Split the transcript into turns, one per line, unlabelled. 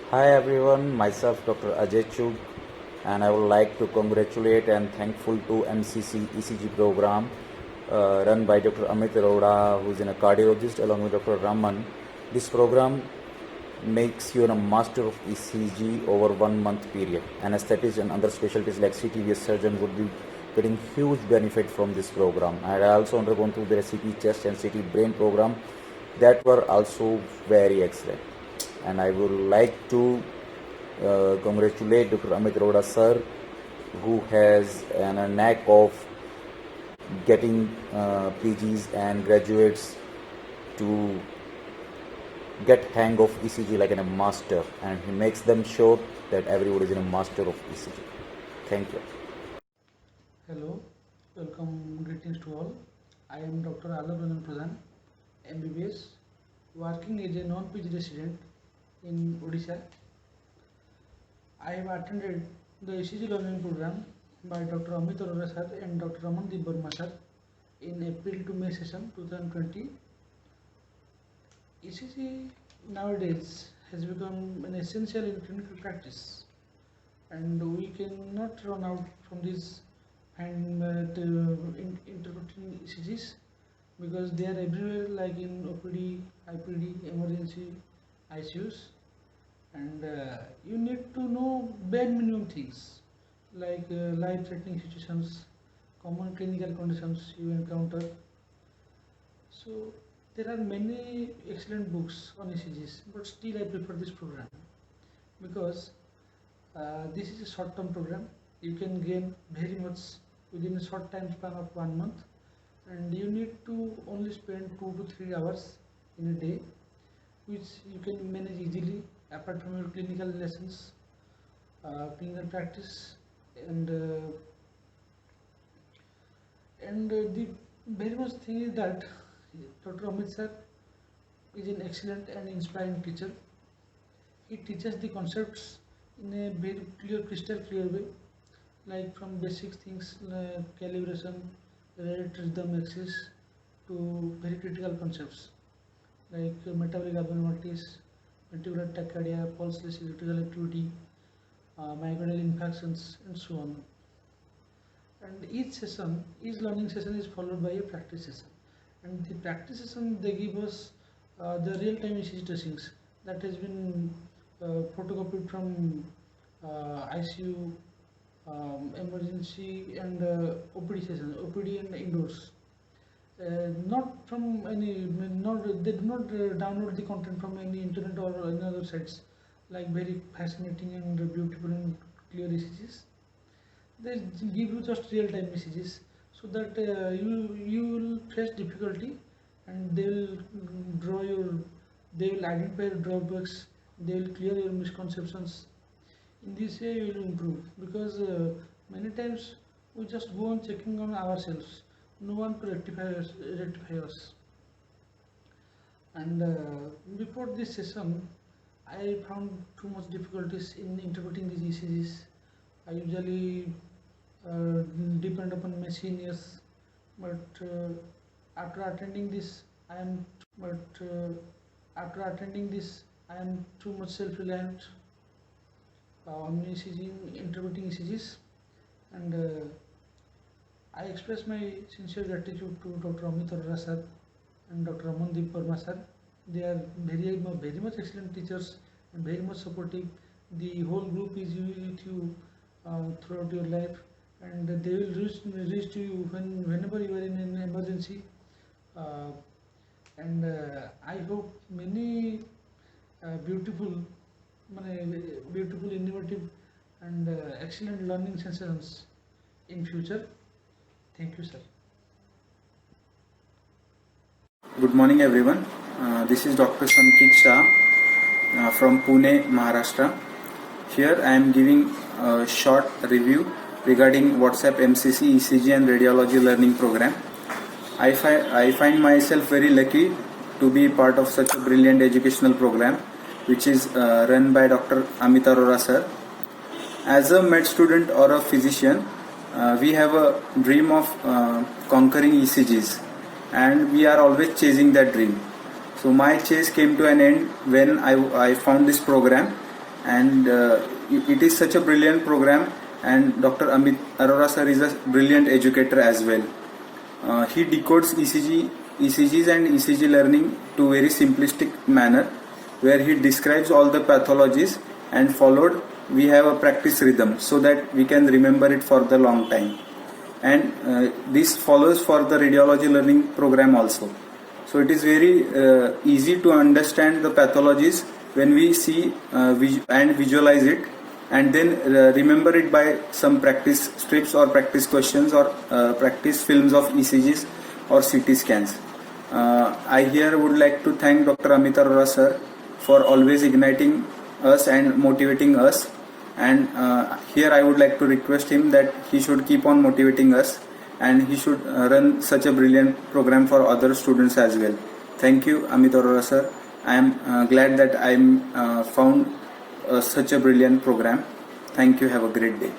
Hi everyone, myself Dr. Ajay Chug, and I would like to congratulate and thankful to MCC ECG program run by Dr. Amit Arora, who is a cardiologist, along with Dr. Raman. This program makes you a master of ECG over 1 month period. Anesthetists and other specialties like CTVS surgeon would be getting huge benefit from this program. I also undergone through the CT chest and CT brain program that were also very excellent. And I would like to congratulate Dr. Amit Arora sir, who has a knack of getting PGs and graduates to get hang of ECG like a master, and he makes them sure that everybody is a master of ECG. Thank you.
Hello, welcome, greetings to all. I am Dr. Alap Ranjan Pradhan, MBBS, working as a non-PG resident in Odisha. I have attended the ECG learning program by Dr. Amit Arora sir and Dr. Ramandeep Verma sir in April to May session 2020. ECG nowadays has become an essential in clinical practice, and we cannot run out from this and interpreting ECGs because they are everywhere, like in OPD, IPD, emergency, ICUs, and you need to know bare minimum things like life-threatening situations, common clinical conditions you encounter. So there are many excellent books on ECGs, but still I prefer this program because this is a short-term program. You can gain very much within a short time span of 1 month, and you need to only spend 2 to 3 hours in a day, which you can manage easily apart from your clinical lessons, clinical practice, and the very much thing is that Dr. Amit sir is an excellent and inspiring teacher. He teaches the concepts in a very clear, crystal clear way, like from basic things calibration, rate, rhythm, axis, to very critical concepts like metabolic abnormalities, ventricular tachycardia, pulseless electrical activity, myocardial infarctions, and so on. And each learning session is followed by a practice session. And the practice session, they give us the real-time ECG tracings that has been photocopied from ICU, emergency, and OPD sessions, OPD and indoors. Not from any, they do not download the content from any internet or any other sites, like very fascinating and beautiful and clear ECGs. They give you just real-time messages so that you will face difficulty, and they will identify your drawbacks, they will clear your misconceptions. In this way you will improve, because many times we just go on checking on ourselves, no one to rectify us. And before this session I found too much difficulties in interpreting these ECGs. I usually depend upon my seniors, but after attending this I am but after attending this I am too much self-reliant on ECG, interpreting ECGs, and I express my sincere gratitude to Dr. Amit Arora sir and Dr. Ramandeep Verma sir. They are very much excellent teachers and very much supportive. The whole group is with you throughout your life, and they will reach to you whenever you are in an emergency. Uh, and I hope many beautiful, beautiful, innovative, and excellent learning sessions in future. Thank you, sir.
Good morning, everyone. This is Dr. Samkit Shah from Pune, Maharashtra. Here I am giving a short review regarding WhatsApp MCC ECG and Radiology Learning Program. I find myself very lucky to be part of such a brilliant educational program, which is run by Dr. Amit Arora sir. As a med student or a physician, we have a dream of conquering ECGs, and we are always chasing that dream. So my chase came to an end when I found this program, and it is such a brilliant program, and Dr. Amit Arora sir is a brilliant educator as well. He decodes ECGs and ECG learning to very simplistic manner, where he describes all the pathologies, and followed we have a practice rhythm so that we can remember it for the long time. And this follows for the radiology learning program also. So it is very easy to understand the pathologies when we see and visualize it, and then remember it by some practice strips or practice questions or practice films of ECGs or CT scans. I here would like to thank Dr. Amit Arora sir for always igniting us and motivating us, and here I would like to request him that he should keep on motivating us, and he should run such a brilliant program for other students as well. Thank you, Amit Arora sir. I am glad that I found such a brilliant program. Thank you. Have a great day.